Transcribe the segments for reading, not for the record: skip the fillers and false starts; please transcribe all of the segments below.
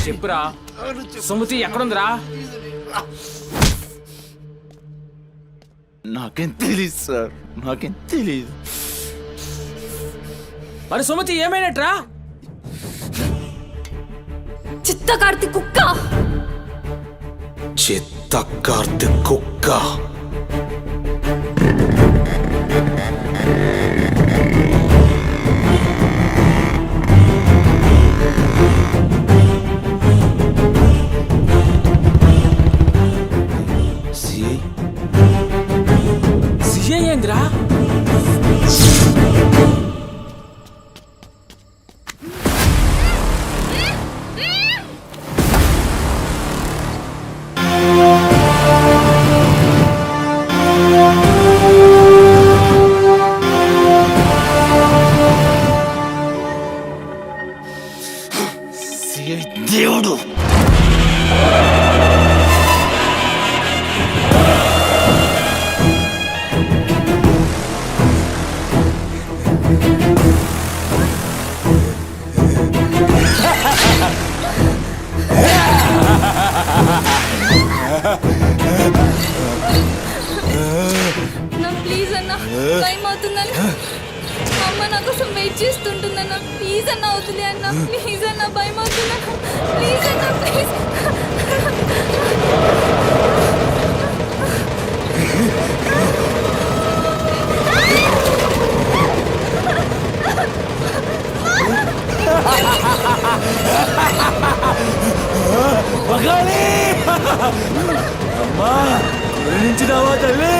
చెప్పురా సుమతి ఎక్కడుందిరా? నాకేం తెలీదు సార్, నాకేం తెలీదు. మరి సుమతి ఏమైనట్రా? చిత్త కార్తీక్ కుక్క. చిత్త కార్తీక్ కుక్క. సిఐ ఏందిరా? దేవుడు ప్లీజ్ అన్న, టైం అవుతుందన్న. అమ్మ నా కోసం వెయిట్ చేస్తుంటుందన్న. ప్లీజ్ అన్న వదిలే అన్న. ప్లీజ్ అన్న, భయం అవుతుందన్న. ప్లీజ్ అన్న, ప్లీజ్. అమ్మా గురించినావా తల్లి?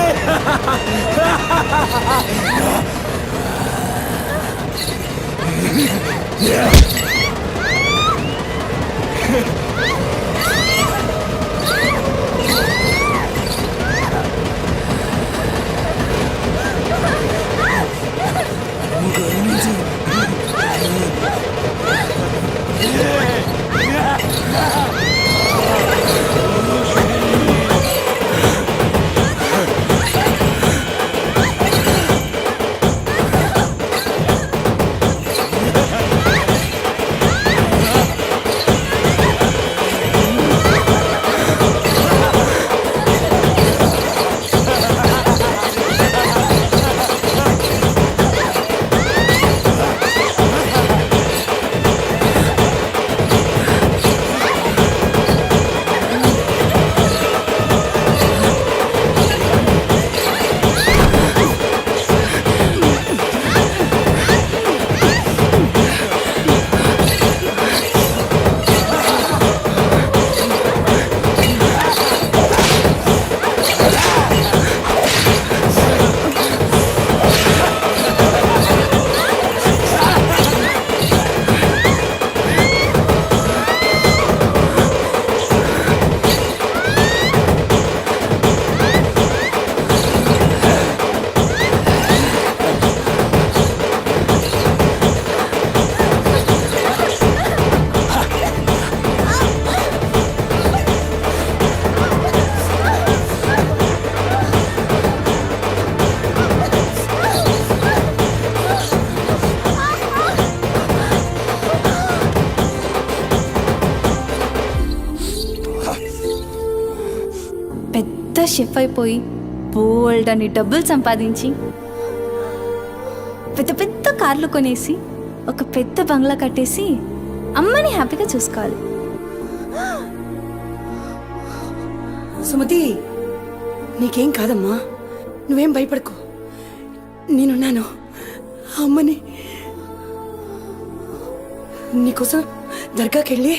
షెఫ్ అయిపోయి బోల్డ్ అని డబ్బులు సంపాదించి పెద్ద పెద్ద కార్లు కొనేసి ఒక పెద్ద బంగ్లా కట్టేసి అమ్మని హ్యాపీగా చూసుకోవాలి. సుమతి, నీకేం కాదమ్మా, నువ్వేం భయపడకు, నేనున్నాను. అమ్మని నీకోసం దర్గాకెళ్ళి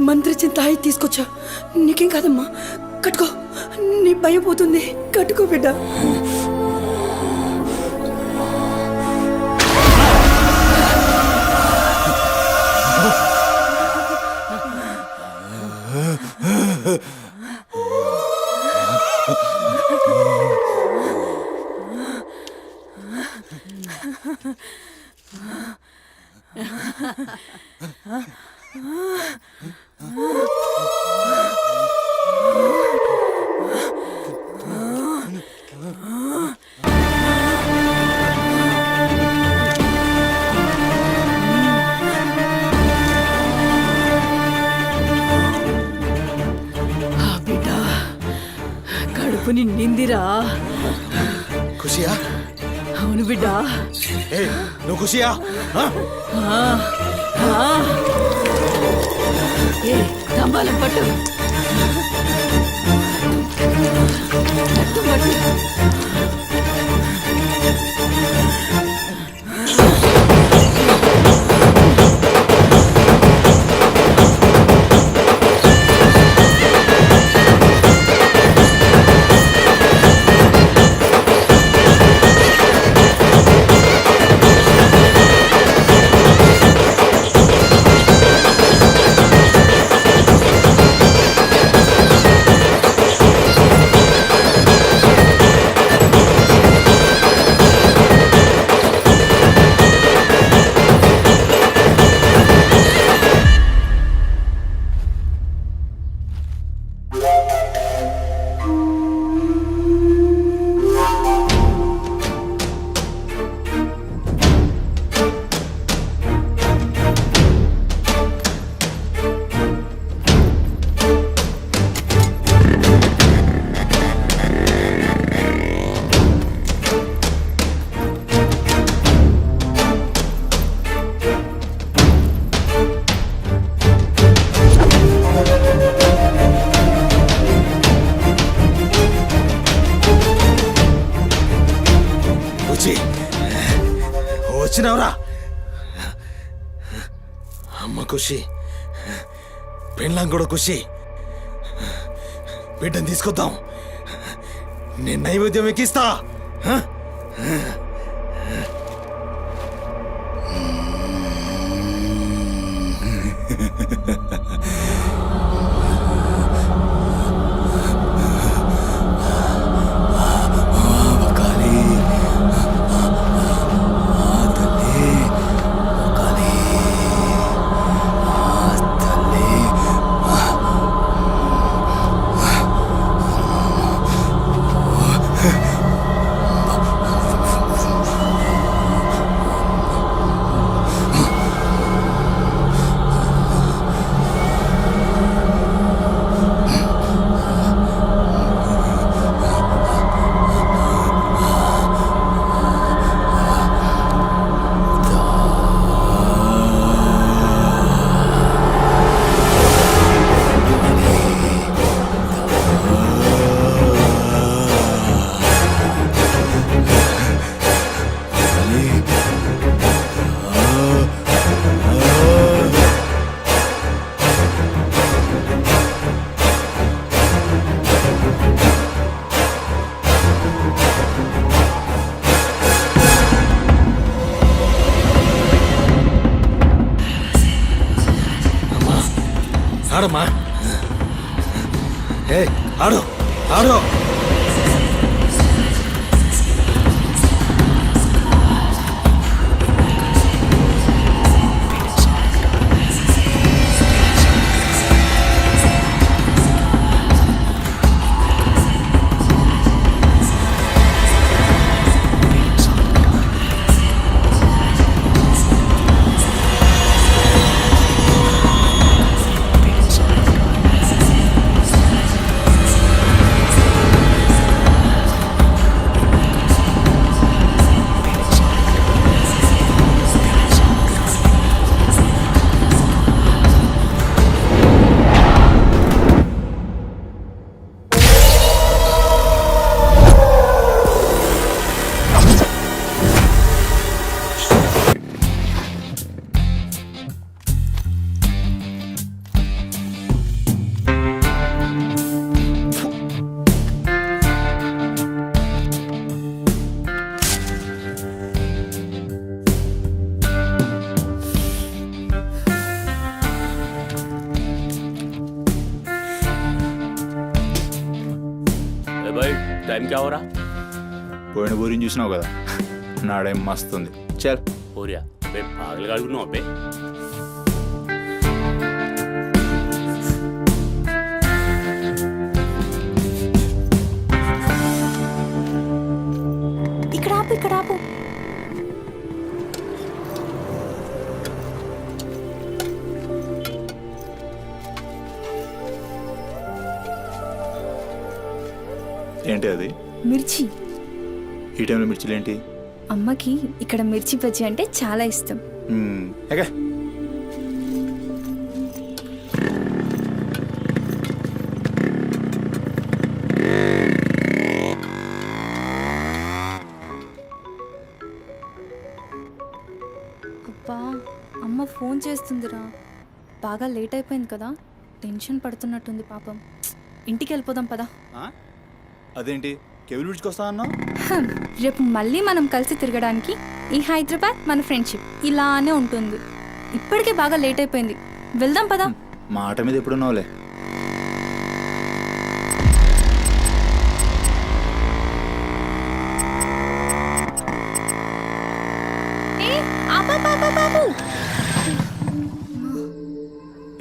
మంత్రిచ్చిన తాయి తీసుకొచ్చా. నీకేం కాదమ్మా, కట్టుకో, నీ భయం పోతుంది. కట్టుకో బిడ్డ. కడుపు నిండిందిరా. ఖుషియా? అవును బిడ్డా. ఏ నువ్వు ఖుషియా? ఏ తంబాలం పట్టు. రక్తం పట్టు. వచ్చినావురా? అమ్మ ఖుషి, పెళ్ళాం కూడా ఖుషి. బిడ్డను తీసుకొద్దాం, నేను నైవేద్యం ఎక్కిస్తా. ఆడమ్మా, ఏ ఆడు ఆడు. टाइम क्या हो रहा? పోయిన ఊరిని చూసినావు కదా, నాడేం మస్తుంది. చల్ हो रहा बे पागल गाड़ी नो बे. ఇక్కడ ఆపు, ఇక్కడ ఆపు. ఏంటి అది? మిర్చి. ఈ టైంలో మిర్చిలు ఏంటి? అమ్మకి ఇక్కడ మిర్చి బజ్జీ అంటే చాలా ఇష్టం. ఎగా అబ్బా అమ్మ ఫోన్ చేస్తుందిరా. బాగా లేట్ అయిపోయింది కదా, టెన్షన్ పడుతున్నట్టుంది పాపం. ఇంటికి వెళ్ళిపోదాం పదా. అదేంటి కేబుల్ బ్రిడ్జ్కి వస్తా అన్నా? రేపు మళ్ళీ మనం కలిసి తిరగడానికి ఈ హైదరాబాద్ మన ఫ్రెండ్షిప్ ఇలానే ఉంటుంది. ఇప్పటికే బాగా లేట్ అయిపోయింది, వెళ్దాం పదా. మాట మీద ఎప్పుడున్నావులే.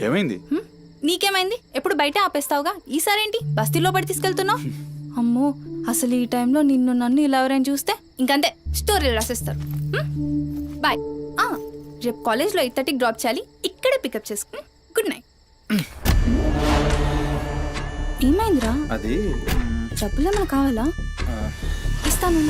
ఏమైంది? నీకేమైంది? ఎప్పుడు బయట ఆపేస్తావుగా, ఈసారేంటి బస్తీలో పడి తీసుకెళ్తున్నావు? అమ్మో, అసలు ఈ టైంలో నిన్ను నన్ను ఇలా ఎవరైనా చూస్తే ఇంకంతే, స్టోరీలు రాసేస్తారు. బాయ్. రేపు కాలేజ్లో 8:30కి డ్రాప్ చేయాలి, ఇక్కడే పికప్ చేసుకో. Good night. ఏమైందిరా? అది డబ్బులు ఏమైనా కావాలా? ఇస్తాను.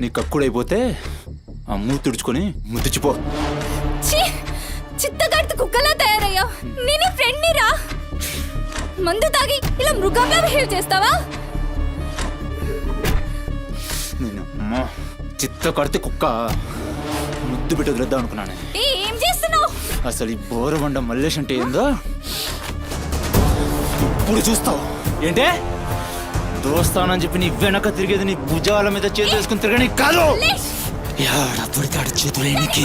నీ కక్కుడైపోతే ఆ మూతి తుడుచుకొని ముద్దుచిపో. చిత్తగాడితో కుక్కలా తయారయ్యా. నేను ఫ్రెండ్ రా. మందు తాగి ఇలా మృగంగా బిహేవ్ చేస్తావా? నేను చిత్త కడితే కుక్క ముద్దు పెట్టి వదిలేద్దాం అనుకున్నాను. ఏం చేస్తున్నావు? అసలు ఈ బోరబండ మల్లేష్ అంటే ఏందో ఇప్పుడు చూస్తావు. ఏంటే దోస్తానని చెప్పి నీ వెనక తిరిగేది నీ భుజాల మీద చేతులు వేసుకుని తిరగని కాదు. పడితాడు చేతులేనికి.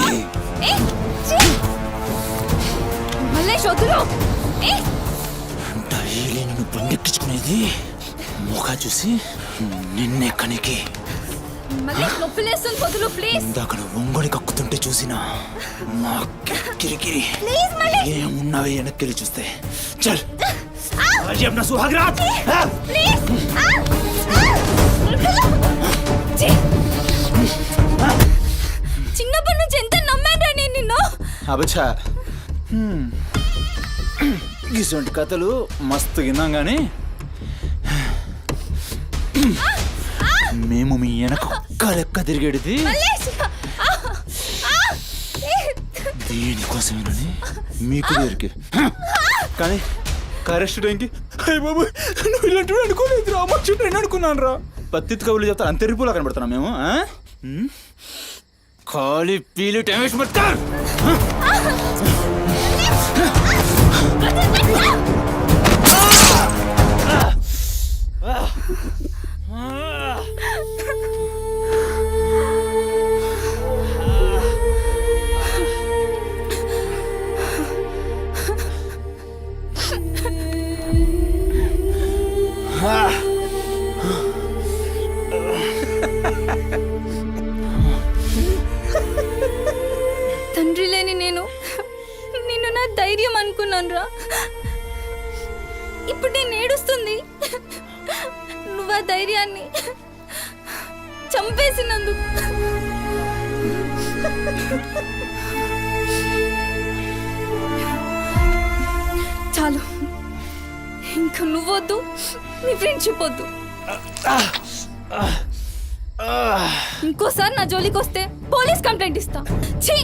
డైలీ నిన్ను బండెక్కించుకునేది ముఖా చూసి నిన్నెక్కనికి. ఇందాక ఒంగొని కక్కుతుంటే చూసినా మా కిరికిరి ఏమున్నావే వెనక్కి చూస్తే. చల్ अपना सुहाग रात చిన్నప్పటి నుంచి ఎంత నమ్మాను నేను నిన్ను. అబచ్చా ఇటువంటి కథలు మస్తు విన్నాం కానీ మేము మీ వెనక ఒక్క లెక్క తిరిగేది దేనికోసమేనని మీకు దగ్గరికి. కానీ కరెస్ట్ టైంకి అయ్య బాబు నువ్వు ఇలాంటి అనుకోలేదు రా, మా చుట్టూ అనుకున్నాను రా. పత్తిత్ కవులు చెప్తాను అంత రిపులా కనబడుతున్నాం మేము. ఖాళీ పీలు టైం వేసి పడతారు. తండ్రి లేని నేను నిన్ను నా ధైర్యం అనుకున్నాను రా. ఇప్పుడు నేను ఏడుస్తుంది నువ్వు ఆ ధైర్యాన్ని చంపేసినందుకు. చాలు, ఇంకా నువ్వొద్దు, నీ ఫ్రెండ్షిప్ వద్దు. ఇంకోసారి నా జోలికి వస్తే పోలీస్ కంప్లైంట్ ఇస్తా. ఛీ,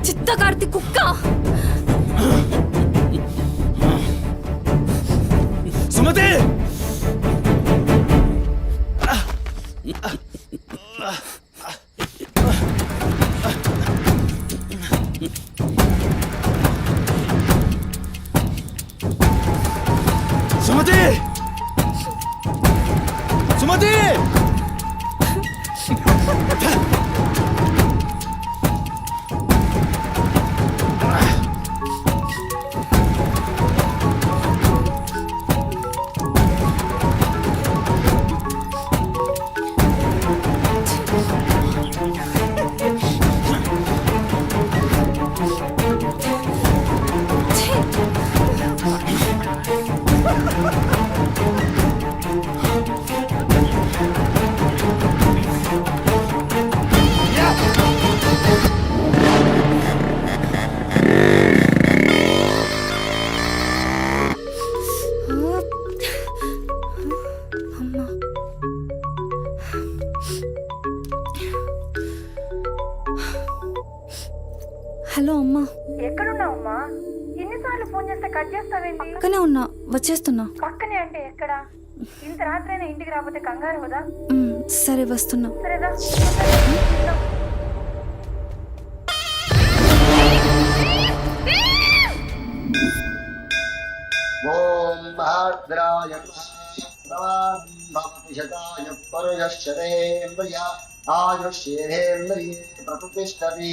చిత్తకార్తి కుక్క. సుమతి సుమతి సుమతి హలో అమ్మా. ఎక్కడున్నావమ్మా? ఎన్నిసార్లు ఫోన్ చేస్తే కట్ చేస్తావేంటి? పక్కనే ఉన్నా, వచ్చేస్తున్నా. పక్కనే అంటే ఎక్కడ? ఇంత రాత్రైనా ఇంటికి రాకపోతే కంగారు కదా? సరే వస్తున్నా. సరేదా? ఓం భద్రాయ భవతి శతాయ పరుయశ్చరేంద్రియ ఆయుష్యేంద్రియే ప్రతిష్టతి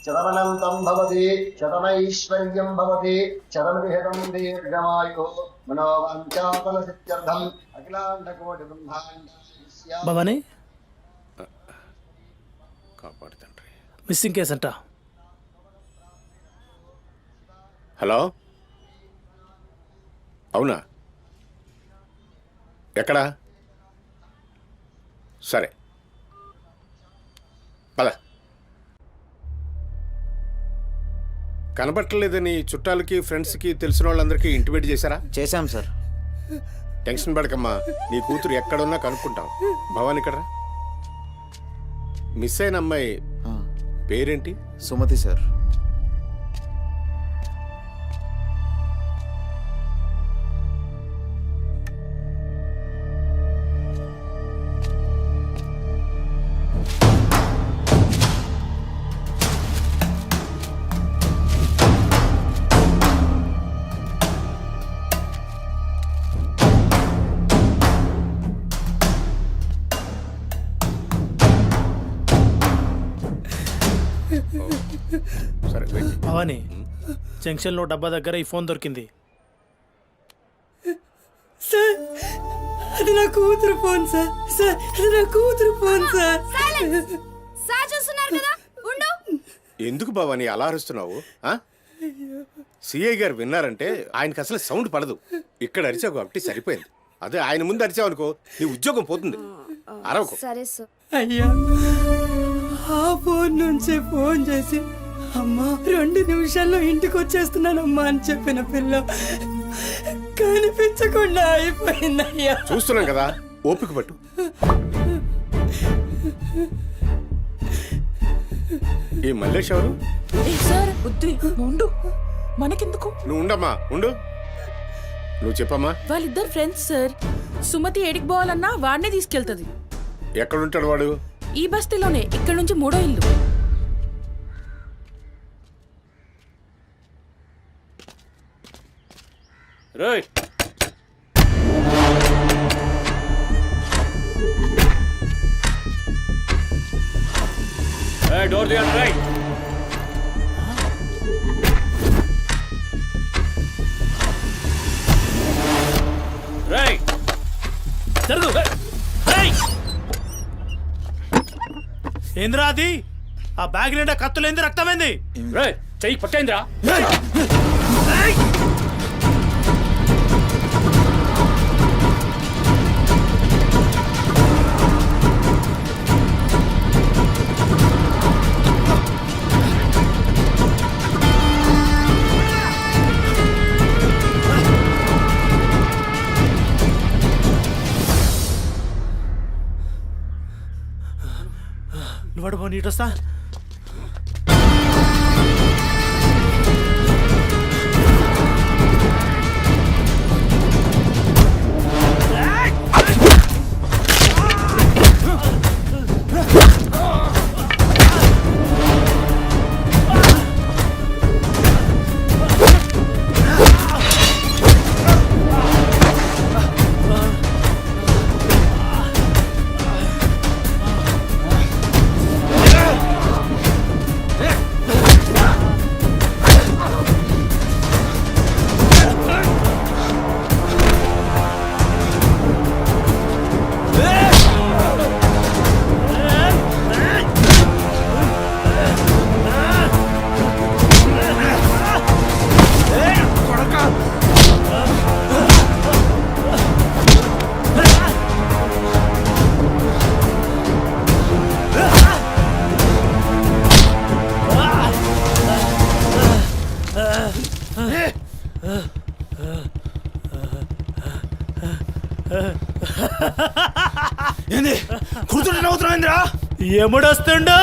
శతమనంతం భవతి శతమైశ్వర్యం భవతి శతమృహదం దీర్ఘమాయు మనోవాంఛాఫల సిద్ధ్యర్థం అఖిలాండకోటి బ్రహ్మాండ భవానీ కాపాడు తండ్రి. మిస్సింగ్ కేసు అంట. హలో, అవునా? ఎక్కడా? సరే పద. కనబట్టలేదని చుట్టాలకి ఫ్రెండ్స్కి తెలిసిన వాళ్ళందరికీ ఇంటిమేట్ చేశారా? చేశాం సార్. టెన్షన్ పడకమ్మా, నీ కూతురు ఎక్కడున్నా కనుక్కుంటాం. భవాని ఇక్కడ మిస్ అయిన అమ్మాయి పేరేంటి? సుమతి సార్. సరే వెయిట్. భవానీ, జంక్షన్లో డబ్బా దగ్గర ఈ ఫోన్ దొరికింది. సార్, అది నా కూతురు ఫోన్ సార్. సార్, అది నా కూతురు ఫోన్ సార్. సార్ చూస్తున్నారు కదా, ఉండు. ఎందుకు భవాని అలా అరుస్తున్నావు? సిఐ గారు విన్నారంటే ఆయనకి అసలు సౌండ్ పడదు. ఇక్కడ అరిచావు కాబట్టి సరిపోయింది. అదే ఆయన ముందు అరిచావు అనుకో, నీ ఉద్యోగం పోతుంది. అరవకు. సరే సార్. అయ్యా, ఆ ఫోన్ నుంచి ఫోన్ చేసి అమ్మా 2 నిమిషాల్లో ఇంటికి వచ్చేస్తున్నానమ్మా అని చెప్పిన పిల్ల కనిపించకుండా అయిపోయిందయ్యా. చూస్తున్నాం కదా, ఓపిక పట్టు. ఈ మల్లేష్ ఎవరు? సార్ వద్దు, ఉండు, మనకెందుకు? నువ్వు ఉండమ్మా, ఉండు. నువ్వు చెప్పమ్మా. వాళ్ళిద్దరు ఫ్రెండ్స్ సార్. సుమతి ఏడికి పోవాలన్నా వాడినే తీసుకెళ్తుంది. ఎక్కడుంటాడు వాడు? ఈ బస్తీలోనే, ఇక్కడ నుంచి 3వ ఇల్లు. Right. Door the right. Right. జరుగు. ఏంద్రా అది? ఆ బ్యాగ్ నిండా కత్తులేంది, రక్తమైంది? రైట్, చెయ్యి పట్టేంద్రా. నువ్వు పో, నీటొస్తా. ఏంది కూర్చుంటే నవ్వుతున్నావు? ఎముడొస్తుండు.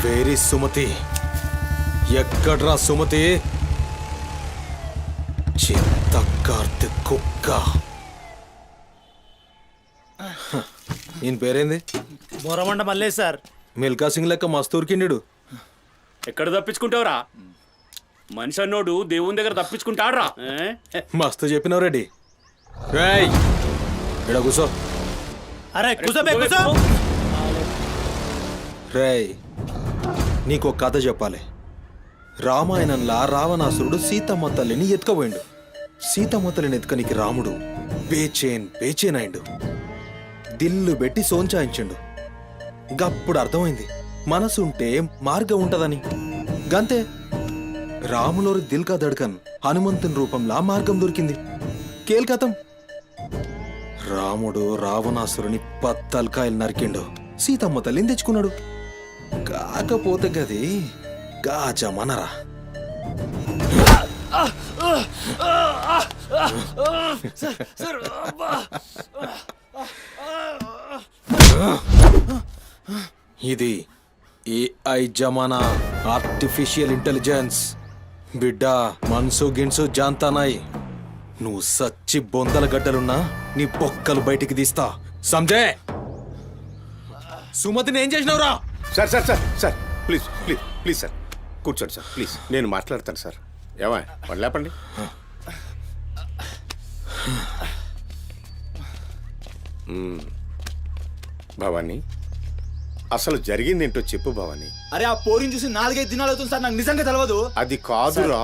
వేరి సుమతి, ఎక్కడ్రా సుమతి? చిత్త కార్తె కుక్క. ఈయన పేరేంది? బొరమండ మల్లేష్ సార్. మిల్కా సింగ్ లెక్క మస్తూరికిండు. ఎక్కడ తప్పించుకుంటావురా? మనిషి అన్నోడు దేవుని దగ్గర తప్పించుకుంటాడ్రా. మస్తు చెప్పినావు రెడ్డి. రేయ్ ఇడ కూసో. అరే కూసోబే కూసో. రేయ్ నీకు ఒక కథ చెప్పాలి. రామాయణంలా రావణాసురుడు సీతమ్మ తల్లిని ఎత్తుకపోయిండు. సీతమ్మ తల్లిని ఎత్తుకనికి రాముడు బేచేన్ అయిండు. దిల్లు పెట్టి సోంచాయించిండు. గప్పుడు అర్థమైంది మనసుంటే మార్గం ఉంటదని. గంతే, రాములోరి దిల్ కా దడ్కన్ హనుమంతుని రూపంలా మార్గం దొరికింది. కేల్కతం. రాముడు రావణాసురుని పత్తల్కాయలు నరికిండు. సీతమ్మ తల్లిని తెచ్చుకున్నాడు. కాకపోతే గది గాజమనరా. ఇది ఏఐ జమానా, ఆర్టిఫిషియల్ ఇంటెలిజెన్స్. బిడ్డ మనసు గిన్సు జాంతానాయి. నువ్వు సచ్చి బొందల గడ్డలున్నా నీ పొక్కలు బయటికి తీస్తా. సంజయ్, సుమతిని ఏం చేసినావురా? Sir sir sir sir please please please sir కూర్చోండి సార్ ప్లీజ్. నేను మాట్లాడతాను సార్. ఏమా వాళ్ళు లేపండి. భవానీ, అసలు జరిగిందేంటో చెప్పు భవానీ. అరే ఆ పోరిని చూసి 4-5 దినాలు అవుతుంది సార్, నాకు నిజంగా తెలియదు. అది కాదురా.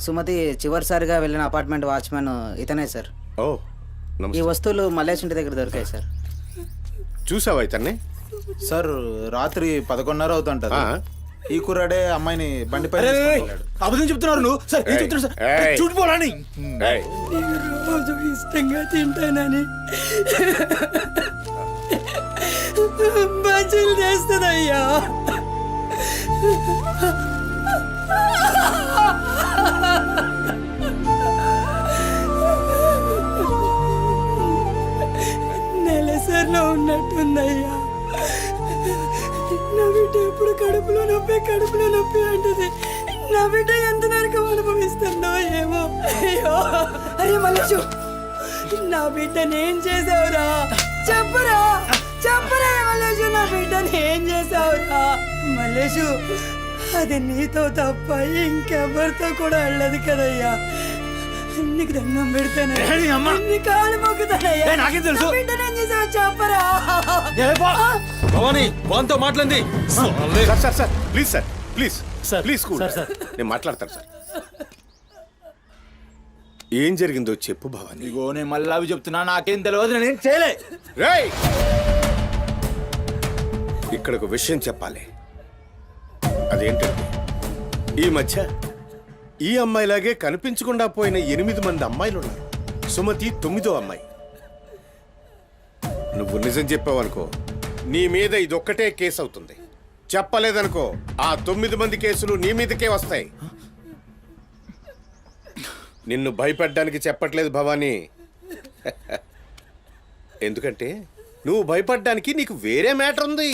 సుమతి చివరిసారిగా వెళ్ళిన అపార్ట్మెంట్ వాచ్మెన్ ఇతనే సార్. ఓ ఈ నమస్తే. వస్తువులు మల్లేష్ ఇంటి దగ్గర దొరికాయి సార్. చూసావా ఇతన్ని? సార్ రాత్రి 11:30 అవుతుంటది. ఆ. ఈ కుర్రాడే అమ్మాయిని బండిపై అబద్ధం చెప్తున్నారు నువ్వు. సార్ ఏం చెప్తున్నారు సార్? ఏయ్. చూడిపోరాని. ఏయ్, రోజు ఇష్టంగా తింటానని బజ్జీలు చేస్తుందయ్యా. నెలసరిలో ఉన్నట్టుందయ్యా. నా బిడ్డ ఎప్పుడు కడుపులో నొప్పి అంటది. నా బిడ్డ ఎంత నరకం అనుభవిస్తుందో ఏమో. అయ్యో, అరే మల్లేషు, నా బిడ్డని ఏం చేసావురా? చెప్పురా మల్లేషు, నా బిడ్డని ఏం చేసావురా? మల్లేషు, అది నీతో తప్ప ఇంకెవరితో కూడా వెళ్ళదు కదయ్యా. నీకు దండం పెడతాను, నీ కాళ్ళు మొక్కుతానయ్యా. నాకేం తెలుసు? నా బిడ్డని ఏం చేసావు చెప్పరా? భవానీ వాంతో మాట్లాడింది. Sir sir sir please sir please sir, please cool. Sir, sir. నేను మాట్లాడతాను సార్. ఏం జరిగిందో చెప్పు భవానీ. ఇగో నేను మళ్ళీ అవి చెప్తున్నా, నాకేం తెలియదు, నేనేం చేయలే. రేయ్, ఇక్కడ ఒక విషయం చెప్పాలి. అదేంటంటే ఈ మధ్య ఈ అమ్మాయిలాగే కనిపించకుండా పోయిన 8 మంది అమ్మాయిలు ఉన్నారు. సుమతి 9వ అమ్మాయి. నువ్వు నిజం చెప్పావనుకో, నీ మీద ఇదొక్కటే కేసు అవుతుంది. చెప్పలేదనుకో, ఆ 9 మంది కేసులు నీ మీదకే వస్తాయి. నిన్ను భయపడ్డానికి చెప్పట్లేదు భవానీ. ఎందుకంటే నువ్వు భయపడ్డానికి నీకు వేరే మ్యాటర్ ఉంది.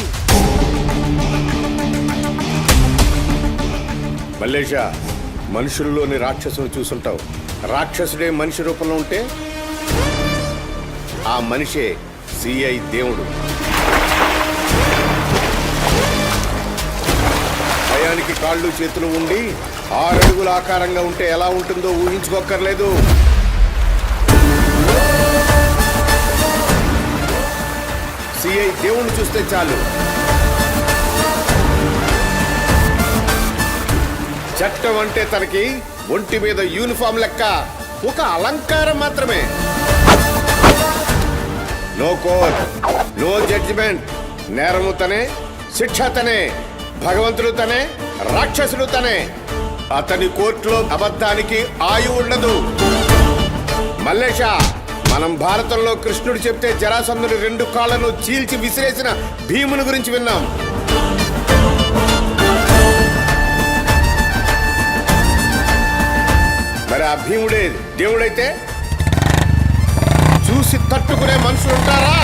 మల్లేషా, మనుషుల్లోని రాక్షసుని చూసుంటావు. రాక్షసుడే మనిషి రూపంలో ఉంటే ఆ మనిషే సిఐ దేవుడు. సమయానికి కాళ్ళు చేతులు ఉండి 6 అడుగుల ఆకారంగా ఉంటే ఎలా ఉంటుందో ఊహించుకోక్కర్లేదు. సిఐ దేవుణ్ణి చూస్తే చాలు, చట్టం అంటే తనకి ఒంటి మీద యూనిఫామ్ లెక్క ఒక అలంకారం మాత్రమే. No court, no judgement. నేరము తనే, శిక్ష తనే, భగవంతుడు తనే, రాక్షసుడు తనే. అతని కోర్టులో అబద్ధానికి ఆయువు ఉండదు. మల్లేష, మనం భారతంలో కృష్ణుడు చెప్తే జరాసంధుడి 2 కాళ్ళను చీల్చి విసిరేసిన భీముని గురించి విన్నాం. మరి ఆ భీముడే దేవుడైతే చూసి తట్టుకునే మనుషులు ఉంటారా?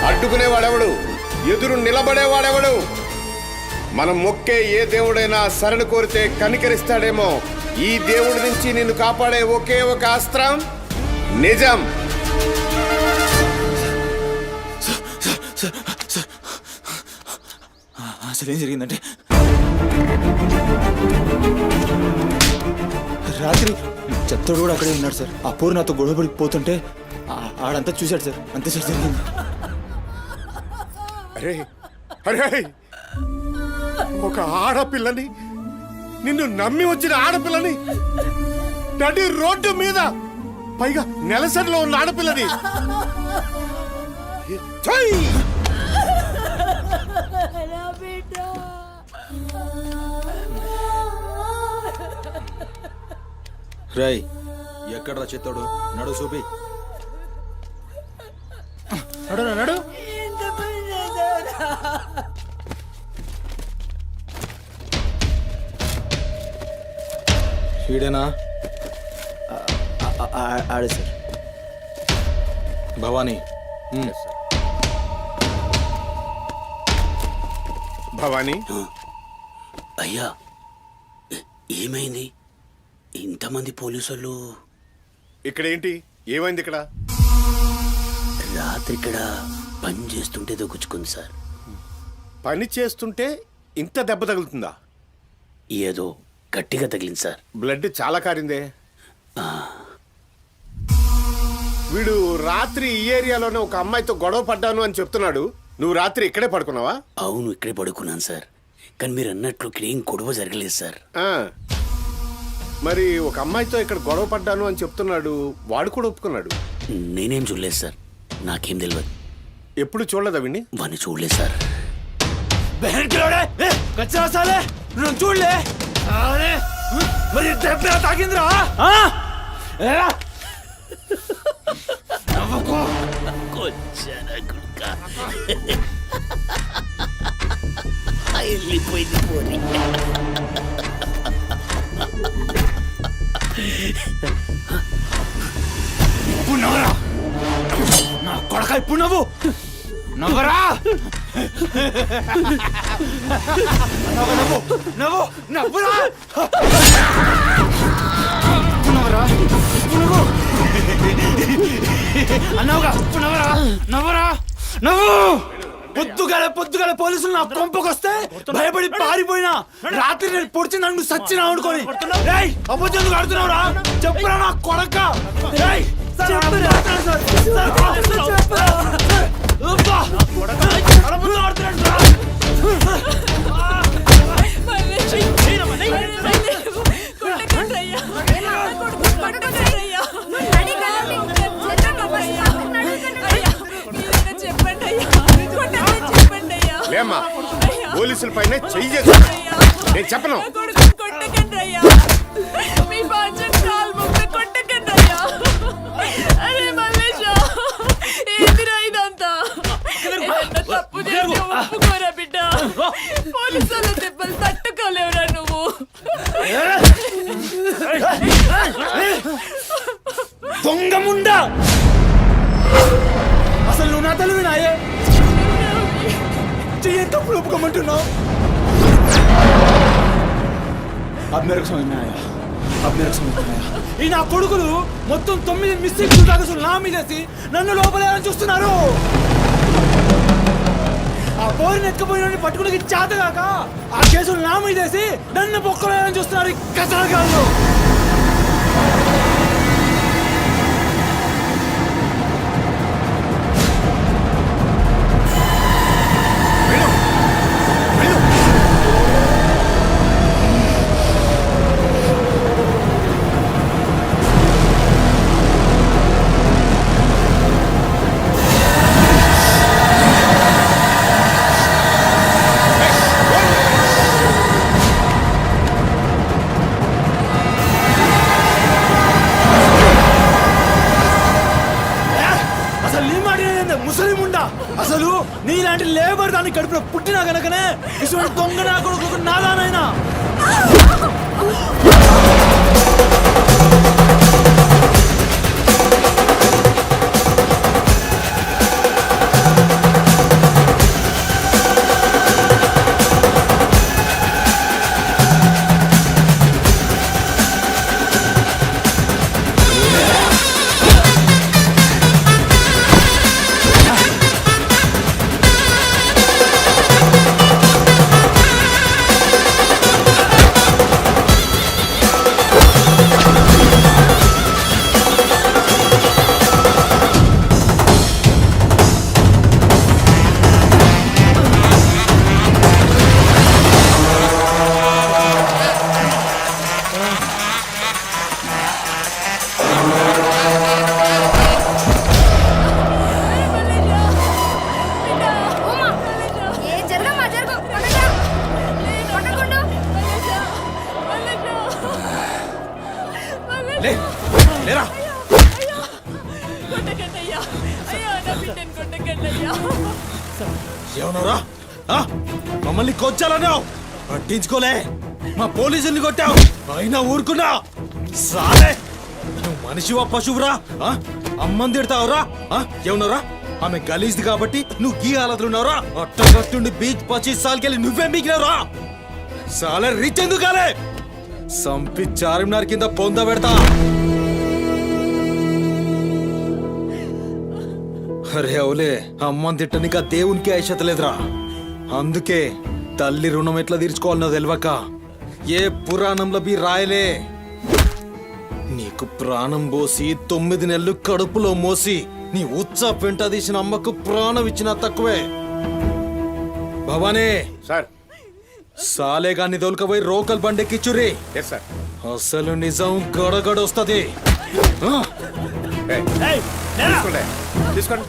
అడ్డుకునేవాడెవడు? ఎదురు నిలబడేవాడెవడు? మనం మొక్కే ఏ దేవుడైనా శరణు కోరితే కనికరిస్తాడేమో. ఈ దేవుడి నుంచి నిన్ను కాపాడే ఒకే ఒక అస్త్రం నిజం. అసలు ఏం జరిగిందంటే, రాత్రి చెత్తోడు కూడా అక్కడే ఉన్నాడు సార్. ఆ పోరు నాతో గొడవపడి పోతుంటే ఆడంతా చూశాడు సార్. అంతే సార్ జరిగింది. అరే అరే, ఒక ఆడపిల్లని, నిన్ను నమ్మి వచ్చిన ఆడపిల్లని నడి రోడ్డు మీద, పైగా నెలసరిలో ఉన్న ఆడపిల్లని ఛై! రై ఎక్కడ్రా చెత్తోడు? నడు చూపి. నడు నడు. వీడేనా? ఆడే సార్. భవానీ. భవానీ, అయ్యా ఏమైంది? ఇంతమంది పోలీసులు ఇక్కడ ఏంటి? ఏమైంది ఇక్కడ? రాత్రి ఇక్కడ పని చేస్తుంటే దొక్కుచుకుంది సార్. పని చేస్తుంటే ఇంత దెబ్బ తగులుతుందా? ఏదో గట్టిగా తగిలింది సార్. బ్లడ్ చాలా కారిందే. వీడు రాత్రి ఈ ఏరియాలోనే ఒక అమ్మాయితో గొడవ పడ్డాను అని చెప్తున్నాడు. నువ్వు రాత్రి ఇక్కడే పడుకున్నావా? అవును, ఇక్కడే పడుకున్నాను సార్. కానీ మీరు అన్నట్లు ఇక్కడ ఏం గొడవ జరగలేదు సార్. మరి ఒక అమ్మాయితో ఇక్కడ గొడవ పడ్డాను అని చెప్తున్నాడు, వాడు కూడా ఒప్పుకున్నాడు. నేనేం చూడలేదు సార్, నాకేం తెలియదు. ఎప్పుడు చూడలేదా విని? వాడిని చూడలేదు సార్. చూడలే మరి దెబ్బ తాకిందిరా? వెళ్ళిపోయింది పోనీ. ఇప్పుడు నవ్వరా నా కొడక, ఇప్పుడు నవ్వు నవ్వరా. నవ్వు నవ్వు నవ్వురా. నవ్వరా నువ్వు అన్నావుగా, ఇప్పుడు నవ్వరా. నవ్వరా నవ్వు. పొద్దుగాల పోలీసులు నా కొంపకొస్తే భయపడి పారిపోయినా, రాత్రి నేను పొడిచి నన్ను సచ్చినా అనుకోని అబద్ధం ఆడుతున్నావురా. చెప్పురా నా కొడక. లేమ్మా, పోలీసుల పైన చెయ్యి చేసి నేను చెప్పను. తప్పు చేసి ఒప్పుకోరా బిడ్డ. పోలీసుల దెబ్బలు తట్టుకోలేవురా నువ్వు. దొంగముండా, అసలు నువ్వు నా తల్లివి నాయే. చెయ్యి తప్పులు ఒప్పుకోమంటున్నావు. अब मेरे को समझ में आया, अब मेरे को समझ में आया. ఈ నా కొడుకులు మొత్తం 9 మిస్టేక్స్ దాకా నా మీదేసి నన్ను లోపలేయాలని చూస్తున్నారు. ఆ పోరిని ఎత్తుకుపోయిన పట్టుకుని చేతగాక ఆ కేసులు నా మీదేసి నన్ను పొక్కలేదని చూస్తున్నారు ఈ కసరగాళ్ళు. అసలు నీ మాట ముసలిం ఉండా. అసలు నీలాంటి లేబర్ దాన్ని కడుపులో పుట్టినా గనకనే ఇటువంటి దొంగ నా కొడుకు నాదానైనా. లేరా కొట్టకండయ్యా, అయ్యా నా బిడ్డను కొట్టకండయ్యా. ఏమన్నారా? మమ్మల్ని కొచ్చాలన్నావు, పట్టించుకోలే. మా పోలీసుల్ని కొట్టావు, అయినా ఊరుకున్నా. సాలే నువ్వు మనిషివా పశువురా? అమ్మని తిడతావురా? ఏమన్నారా? ఆమె గలీజ్ది కాబట్టి నువ్వు గీ హాలతులు ఉన్నావురా? అట్టగట్టుండి బీచ్ 25 సార్కెళ్ళి నువ్వే మిగిలినరా? సాలే రిచ్ ఎందుకు కాలే? సంపి చార్మినార్ కింద పొంద పెడతా. అరే అవులే, అమ్మని తిట్టనిక దేవునికి ఐషత లేదురా. అందుకే తల్లి రుణం ఎట్లా తీర్చుకోవాలనో తెలియక ఏ పురాణంలో బి రాయలే. నీకు ప్రాణం పోసి 9 నెలలు కడుపులో మోసి నీ ఉచ్చ పెంట తీసిన అమ్మకు ప్రాణం ఇచ్చినా తక్కువే. భవానీ సార్. సాలే గాన్ని తోలుకపోయి రోకల్ బండెక్కిచ్చుర్రి. Yes sir. అసలు నిజం గడగడొస్తది. తీసుకోండి తీసుకోండి.